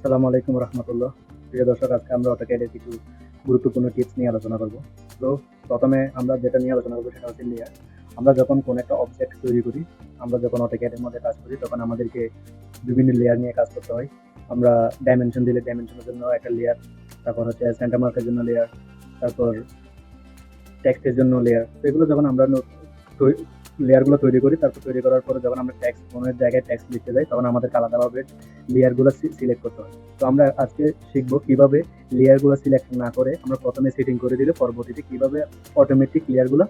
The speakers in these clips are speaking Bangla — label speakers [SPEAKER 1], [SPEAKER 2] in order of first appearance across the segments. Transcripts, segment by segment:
[SPEAKER 1] আসসালামু আলাইকুম রহমতুল্লাহ। প্রিয় দর্শক, আজকে আমরা অটোক্যাড এর কিছু গুরুত্বপূর্ণ টিপস নিয়ে আলোচনা করব। তো প্রথমে আমরা যেটা নিয়ে আলোচনা করবো সেটা হচ্ছে লেয়ার। আমরা যখন কোনো একটা অবজেক্ট তৈরি করি, আমরা যখন অটোক্যাড এর মধ্যে কাজ করি, তখন আমাদেরকে বিভিন্ন লেয়ার নিয়ে কাজ করতে হয়। আমরা ডাইমেনশন দিলে ডাইমেনশনের জন্য একটা লেয়ার, তারপর হচ্ছে সেন্টার মার্কের জন্য লেয়ার, তারপর টেক্সটের জন্য লেয়ার। তো এগুলো যখন আমরা লেয়ারগুলো তৈরি করি, তারপর তৈরি করার পরে যখন আমরা টেক্সট কোনো জায়গায় টেক্সট লিখতে যাই, তখন আমাদেরকে আলাদাভাবে লেয়ারগুলো সিলেক্ট করতে হয়। তো আমরা আজকে শিখবো কিভাবে লেয়ারগুলো সিলেক্ট না করে আমরা প্রথমে সেটিং করে দিলে পরবর্তীতে কিভাবে অটোমেটিক লেয়ারগুলো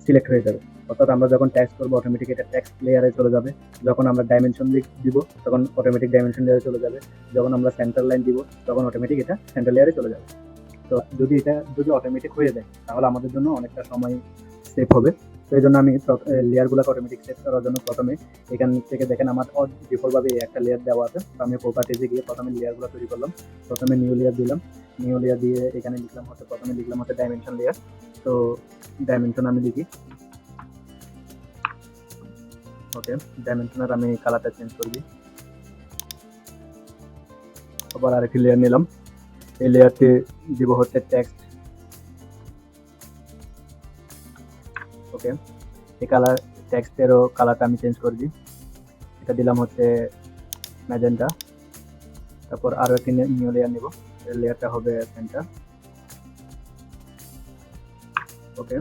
[SPEAKER 1] সিলেক্ট হয়ে যাবে। অর্থাৎ আমরা যখন টেক্সট করবো অটোমেটিক এটা টেক্সট লেয়ারে চলে যাবে। যখন আমরা ডাইমেনশন দিব তখন অটোমেটিক ডাইমেনশন লেয়ারে চলে যাবে। যখন আমরা সেন্টার লাইন দিব তখন অটোমেটিক এটা সেন্টার লেয়ারে চলে যাবে। তো যদি অটোমেটিক হয়ে যায় তাহলে আমাদের জন্য অনেকটা সময় সেভ হবে। তো এই জন্য আমি লেয়ারগুলোকে অটোমেটিক সেট করার জন্য প্রথমে এখান থেকে দেখেন আমার ডিফল্টভাবে একটা লেয়ার দেওয়া আছে। তো আমি প্রপার্টিজে গিয়ে প্রথমে লেয়ারগুলো তৈরি করলাম। প্রথমে নিউ লেয়ার দিলাম। নিউ লেয়ার দিয়ে এখানে প্রথমে লিখলাম হচ্ছে ডাইমেনশন লেয়ার। তো ডাইমেনশন আমি লিখি, ওকে। ডাইমেনশনের আমি কালারটা চেঞ্জ করবি। আবার আরেকটি লেয়ার নিলাম। এই লেয়ারটি দিব হচ্ছে টেক্সট, ওকে। এই কালার টেক্সটেরও কালারটা আমি চেঞ্জ করে দিই। এটা দিলাম হচ্ছে ম্যাজেন্টা। তারপর আরো একটি নিউ লেয়ার নিব। এর লেয়ারটা হবে সেন্টার, ওকে।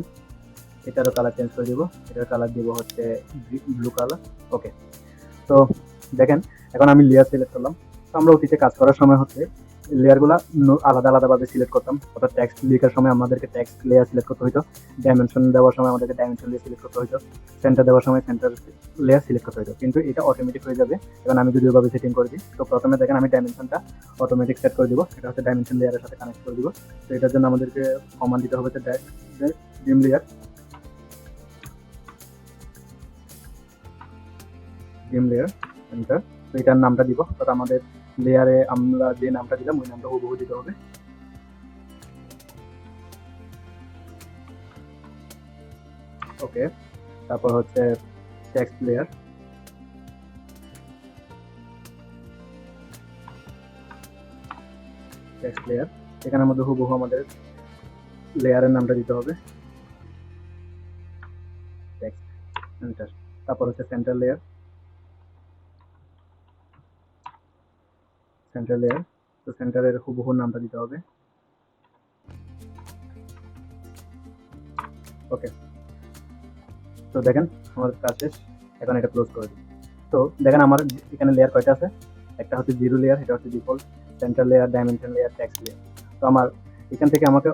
[SPEAKER 1] এটারও কালার চেঞ্জ করে দিব। এটার কালার দিব হচ্ছে ব্লু কালার, ওকে। তো দেখেন এখন আমি লেয়ার সিলেক্ট করলাম। তো আমরা অতীতে কাজ করার সময় হচ্ছে লেয়ারগুলো আলাদা আলাদাভাবে সিলেক্ট করতাম। অর্থাৎ টেক্সট লেখার সময় আমাদেরকে টেক্সট লেয়ার সিলেক্ট করতে হতো, ডাইমেনশন দেওয়ার সময় আমাদেরকে ডাইমেনশন লেয়ার সিলেক্ট করতে হতো, সেন্টার দেওয়ার সময় সেন্টার লেয়ার সিলেক্ট করতে হতো। কিন্তু এটা অটোমেটিক হয়ে যাবে এখন আমি যদি ওইভাবে সেটিং করে দিই। তো প্রথমে দেখেন আমি ডাইমেনশনটা অটোমেটিক সেট করে দিব। এটা হচ্ছে ডাইমেনশন লেয়ারের সাথে কানেক্ট করে দিব। তো এটার জন্য আমাদেরকে কমান্ড দিতে হবে ডিম লেয়ার, ডিম লেয়ার সেন্টার। তো এটার নামটা দিব। অর্থাৎ আমাদের লেয়ারে আমরা যে নামটা দিলাম ওই নামটা হুবহু দিতে হবে, ওকে। তারপর হচ্ছে টেক্সট লেয়ার, টেক্সট লেয়ার। এখানের মধ্যে হুবহু আমাদের লেয়ারের নামটা দিতে হবে, টেক্সট সেন্টার। তারপর হচ্ছে সেন্টার লেয়ার, সেন্টার লেয়ার। তো সেন্টারের হুবহু নামটা দিতে হবে, ওকে। তো দেখেন আমার কাজ শেষ। এখন এটা ক্লোজ করে দিই। তো দেখেন আমার এখানে লেয়ার কয়টা আছে। একটা হচ্ছে জিরো লেয়ার, এটা হচ্ছে default, centre layer, dimension layer, text layer. তো আমার এখান থেকে আমাকে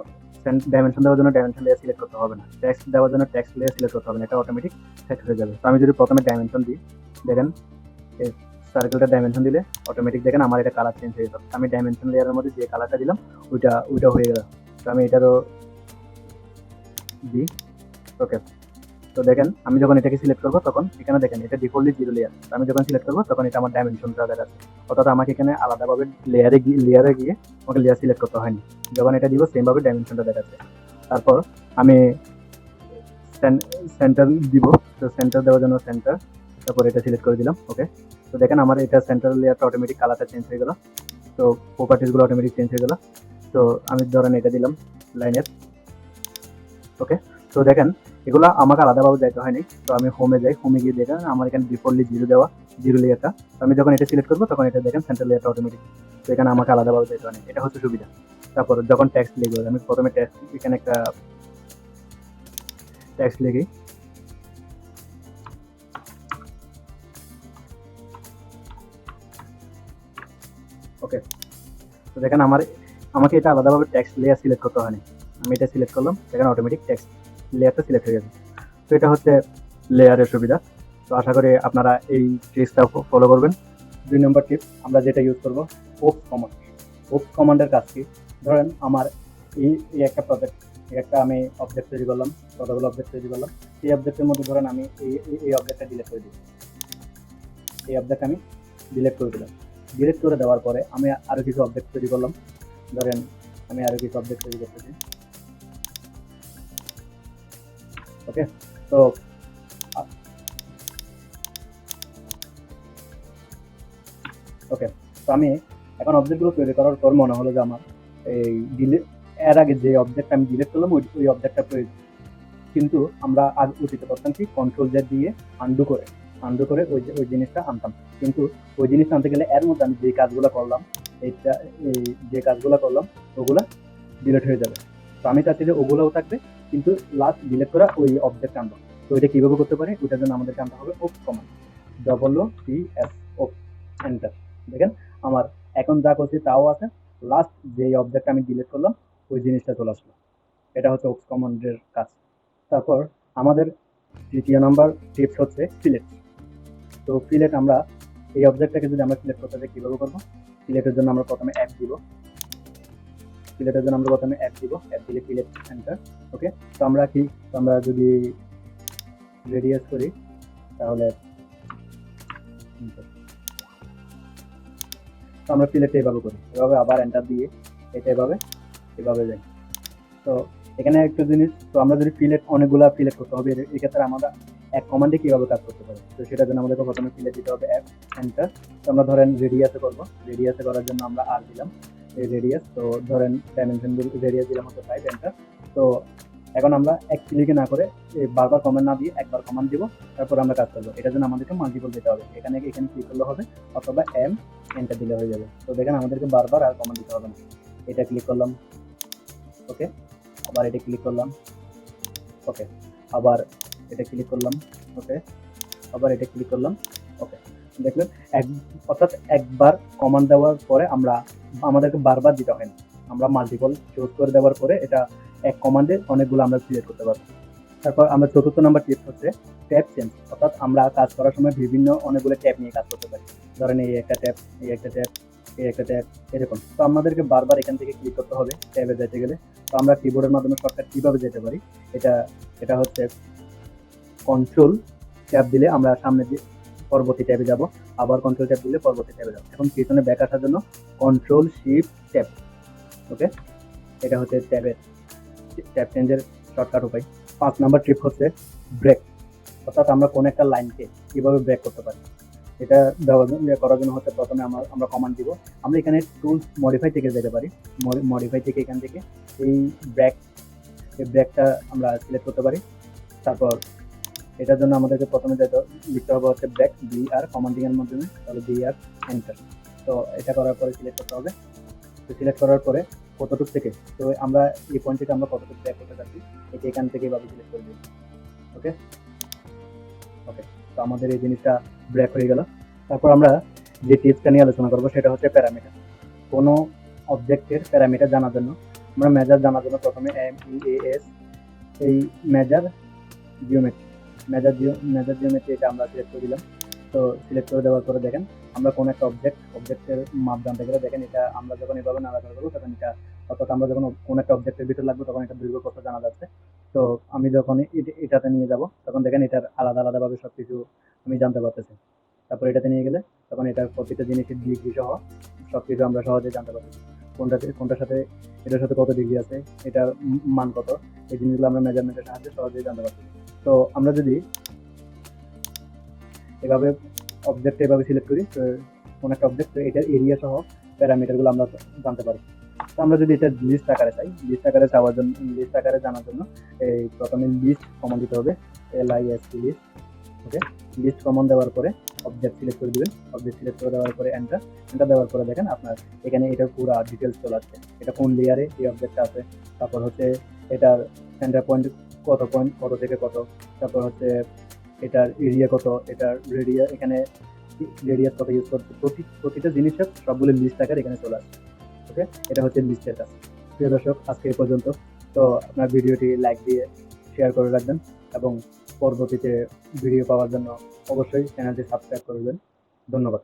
[SPEAKER 1] ডাইমেনশন দেওয়ার জন্য ডাইমেনশন লেয়ার সিলেক্ট করতে হবে না, টেক্সট দেওয়ার জন্য টেক্সট লেয়ার সিলেক্ট করতে হবে না, এটা অটোমেটিক সেট হয়ে যাবে। তো আমি যদি প্রথমে ডাইমেনশন দিই, দেখেন এই সার্কেলটা ডাইমেনশন দিলে অটোমেটিক দেখেন আমার এটা কালার চেঞ্জ হয়ে যাবে। আমি ডাইমেনশন লেয়ারের মধ্যে যে কালারটা দিলাম ওইটা হয়ে গেল। তো আমি এটারও দিই, ওকে। তো দেখেন আমি যখন এটাকে সিলেক্ট করবো তখন এখানে দেখেন এটা ডিফল্টলি জিরো লেয়ার। আমি যখন সিলেক্ট করবো তখন এটা আমার ডাইমেনশনটা দেখাচ্ছে। অর্থাৎ আমাকে এখানে আলাদাভাবে লেয়ারে গিয়ে আমাকে লেয়ার সিলেক্ট করতে হয়নি। যখন এটা দিব সেম ভাবে ডাইমেনশনটা দেখাচ্ছে। তারপর আমি সেন্টার দিব। তো সেন্টার দেওয়ার জন্য সেন্টার, তারপর এটা সিলেক্ট করে দিলাম, ওকে। তো দেখেন আমার এটা সেন্টার লেয়ারটা অটোমেটিক কালারটা চেঞ্জ হয়ে গেল। তো প্রপার্টিসগুলো অটোমেটিক চেঞ্জ হয়ে গেল। তো আমি ধরেন এটা দিলাম লাইনের, ওকে। তো দেখেন এগুলো আমাকে আলাদাভাবে যাইতে হয়নি। তো আমি হোমে যাই, হোমে গিয়ে দেখেন আমার এখানে ডিফল্টলি জিরো দেওয়া, জিরো লেয়ারটা। আমি যখন এটা সিলেক্ট করবো তখন এটা দেখেন সেন্টার লেয়ারটা অটোমেটিক। তো এখানে আমাকে আলাদাভাবে যাইতে হয়নি, এটা হচ্ছে সুবিধা। তারপর যখন টেক্সট লিখবো আমি প্রথমে টেক্সট, এখানে একটা টেক্সট লিখি, ওকে। তো দেখেন আমাকে এটা আলাদাভাবে টেক্সট লেয়ার সিলেক্ট করতে হয়নি। আমি এটা সিলেক্ট করলাম, এখানে অটোমেটিক টেক্সট লেয়ারটা সিলেক্ট হয়ে গেছে। তো এটা হচ্ছে লেয়ারের সুবিধা। তো আশা করি আপনারা এই ট্রিক্সটা ফলো করবেন। 2 নম্বর টিপস আমরা যেটা ইউজ করব, ওপস কমান্ড। ওপস কমান্ডের কাজ কি? ধরেন আমার এই একটা প্রজেক্ট, একটা আমি অবজেক্ট তৈরি করলাম, কতগুলো অবজেক্ট তৈরি করলাম। এই অবজেক্টের মধ্যে ধরেন আমি এই অবজেক্টটা ডিলিট করে দিই। এই অবজেক্ট আমি ডিলিট করে দিলাম। ডিলিট করে দেওয়ার পরে আমি আরো কিছু অবজেক্ট তৈরি করলাম। ধরেন আমি আরো কিছু অবজেক্ট তৈরি করতেছি, ওকে। তো ওকে, তো আমি এখন অবজেক্টগুলো তৈরি করার পর মনে হলো যে আমার এই ডিলিট এর আগে যে অবজেক্ট আমি ডিলিট করলাম ওই অবজেক্টটা প্রয়োজন, কিন্তু আমরা আজ অতীত করতাম কি কন্ট্রোল জেড দিয়ে আন্ডু করে ওই জিনিসটা আনতাম, কিন্তু ওই জিনিসটা আনতে গেলে এর মধ্যে আমি যে কাজগুলো করলাম এইটা এই যে কাজগুলো করলাম ওগুলা ডিলিট হয়ে যাবে। তো আমি চাচ্ছি যে ওগুলোও থাকবে, কিন্তু লাস্ট ডিলিট করা ওই অবজেক্ট আনবো। তো এটা কিভাবে করতে পারি, ওটার জন্য আমাদেরকে আনতে হবে ওপ কমান্ড, WPS ওপ, এন্টার। দেখেন আমার এখন যা করছি তাও আছে, লাস্ট যে অবজেক্ট আমি ডিলিট করলাম ওই জিনিসটা চলে আসলো। এটা হচ্ছে ওপস কমান্ডের কাজ। তারপর আমাদের তৃতীয় নাম্বার টিপস হচ্ছে সিলেক্ট। তো সিলেক্ট আমরা এই অবজেক্টটাকে যদি আমরা সিলেক্ট করতে চাই কিভাবে করবো, সিলেক্টের জন্য আমরা প্রথমে অ্যাপ দিব, অ্যাপ দিলে সিলেক্ট এন্টার। ওকে, তো আমরা কি, তো আমরা যদি রেডিয়াস করি তাহলে তো আমরা সিলেক্ট এইভাবে করি, এভাবে আবার এন্টার দিয়ে এটা এভাবে যাই। তো এখানে একটা জিনিস, তো আমরা যদি অনেকগুলা সিলেক্ট করতে হবে, এক্ষেত্রে আমরা এক কমান্ডে কিভাবে কাজ করতে পারি, তো সেটার জন্য আমাদেরকে প্রথমে সিলেক্ট দিতে হবে অ্যাপ এন্টার। তো আমরা ধরেন রেডিয়াসে করবো, রেডিয়াসে করার জন্য আমরা আর দিলাম এই রেডিয়াস, তো ধরেন ডাইমেনশন রেডিয়াস দিলাম হচ্ছে 5 এন্টার। তো এখন আমরা এক ক্লিকে না করে বারবার কমান্ড না দিয়ে একবার কমান্ড দিব, তারপর আমরা কাজ করবো। এটার জন্য আমাদেরকে মাল্টিপল দিতে হবে, এখানে ক্লিক করলে হবে, অথবা এন্টার দিলে হয়ে যাবে। তো দেখেন আমাদেরকে বারবার আর কমান্ড দিতে হবে না। এটা ক্লিক করলাম, ওকে, আবার এটা ক্লিক করলাম, ওকে, আবার এটা ক্লিক করলাম, ওকে, আবার এটা ক্লিক করলাম, ওকে। দেখলেন অর্থাৎ একবার কমান্ড দেওয়ার পরে আমাদেরকে বারবার দিতে হয় না, আমরা মাল্টিপল চুজ করে দেওয়ার পরে এটা এক কমান্ডে অনেকগুলো আমরা সিলেক্ট করতে পারবো। তারপর আমরা চতুর্থ নাম্বার টিপস হচ্ছে ট্যাব চেঞ্জ, অর্থাৎ আমরা কাজ করার সময় অনেকগুলো ট্যাব নিয়ে কাজ করতে পারি। ধরেন এই একটা ট্যাব, এই একটা ট্যাব, এই একটা ট্যাব, এরকম। তো আমাদেরকে বারবার এখান থেকে ক্লিক করতে হবে ট্যাবে যেতে গেলে। তো আমরা কিবোর্ডের মাধ্যমে শর্টকাট কিভাবে যেতে পারি, এটা হচ্ছে কন্ট্রোল ট্যাব দিলে আমরা সামনে দিয়ে পরবর্তী ট্যাবে যাব, আবার কন্ট্রোল ট্যাব দিলে পরবর্তী ট্যাবে যাব। এখন পিছনে ব্যাক আসার জন্য কন্ট্রোল শিফট ট্যাব, ওকে, এটা হচ্ছে ট্যাব চেঞ্জের শর্টকাট উপায়। 5 নাম্বার টিপ হচ্ছে ব্রেক, অর্থাৎ আমরা কোন একটা লাইনকে কিভাবে ব্রেক করতে পারি, এটা করার জন্য হচ্ছে প্রথমে আমরা কমান্ড দিব। আমরা এখানে টুলস মডিফাই থেকে যেতে পারি, মডিফাই থেকে এখান থেকে এই ব্রেকটা আমরা সিলেক্ট করতে পারি। তারপর এটার জন্য আমাদেরকে প্রথমে লিখতে হবে হচ্ছে ব্রেক, BR কমান্ডিং এর মাধ্যমে, তাহলে BR এন্টার। তো এটা করার পরে সিলেক্ট করতে হবে। তো সিলেক্ট করার পরে কতটুক থেকে, তো আমরা এই পয়েন্ট থেকে আমরা কতটুকু ব্রেক করতে চাচ্ছি এটা এখান থেকে এভাবে সিলেক্ট করে দিই, ওকে, ওকে। তো আমাদের এই জিনিসটা ব্রেক হয়ে গেল। তারপর আমরা যে টিপসটা নিয়ে আলোচনা করবো সেটা হচ্ছে প্যারামিটার। কোনো অবজেক্টের প্যারামিটার জানার জন্য, আমরা মেজার জানার জন্য প্রথমে MEAS এই মেজার জিওমেট্রি এটা আমরা সিলেক্ট করে দিলাম। তো সিলেক্ট করে দেওয়ার পরে দেখেন আমরা কোন একটা অবজেক্টের মাপ জানতে গেলে দেখেন এটা আমরা যখন এভাবে নাড়াচাড়া করবো তখন এটা, অর্থাৎ আমরা যখন কোন একটা অবজেক্টের ভিতর লাগবে তখন এটা দৈর্ঘ্য কত জানা যাচ্ছে। তো আমি যখন এটাতে নিয়ে যাব তখন দেখেন এটার আলাদা ভাবে সবকিছু আমি জানতে পারতেছি। তারপর এটাতে নিয়ে গেলে তখন এটার প্রতিটা জিনিসের ডিগ্রি সহ সবকিছু আমরা সহজে জানতে পারতেছি, কোনটার সাথে এটার সাথে কত ডিগ্রি আছে, এটার মান কত, এই জিনিসগুলো আমরা মেজারমেন্টের সাহায্যে সহজেই জানতে পারতেছি। তো আমরা যদি এভাবে এভাবে সিলেক্ট করি, তো কোন একটা অবজেক্ট, তো এটার এরিয়া সহ প্যারামিটারগুলো আমরা জানতে পারি। তো আমরা যদি এটা লিস্ট আকারে চাই, লিস্ট আকারে জানার জন্য এই প্রথমে লিস্ট কমান্ড দিতে হবে, LIST লিস্ট, ওকে। লিস্ট কমান্ড দেওয়ার পরে অবজেক্ট সিলেক্ট করে দিবেন, অবজেক্ট সিলেক্ট করে দেওয়ার পরে এন্টার দেওয়ার পরে দেখেন আপনার এখানে এটার পুরো ডিটেলস চলে আসছে, এটা কোন লেয়ারে এই অবজেক্টটা আছে, তারপর হচ্ছে এটার সেন্টার পয়েন্ট কত থেকে কত, তারপর হচ্ছে এটার এরিয়া কত, এটার এখানে রেডিয়াস কত ইউজ করছে, প্রতিটা জিনিসের সবগুলো লিস্ট আকারে এখানে চলে আসছে, ওকে। এটা হচ্ছে লিস্টের কাজ। প্রিয় দর্শক, আজকে এই পর্যন্ত। তো আপনার ভিডিওটি লাইক দিয়ে শেয়ার করে রাখবেন এবং পরবর্তীতে ভিডিও পাওয়ার জন্য অবশ্যই চ্যানেলটি সাবস্ক্রাইব করবেন। ধন্যবাদ।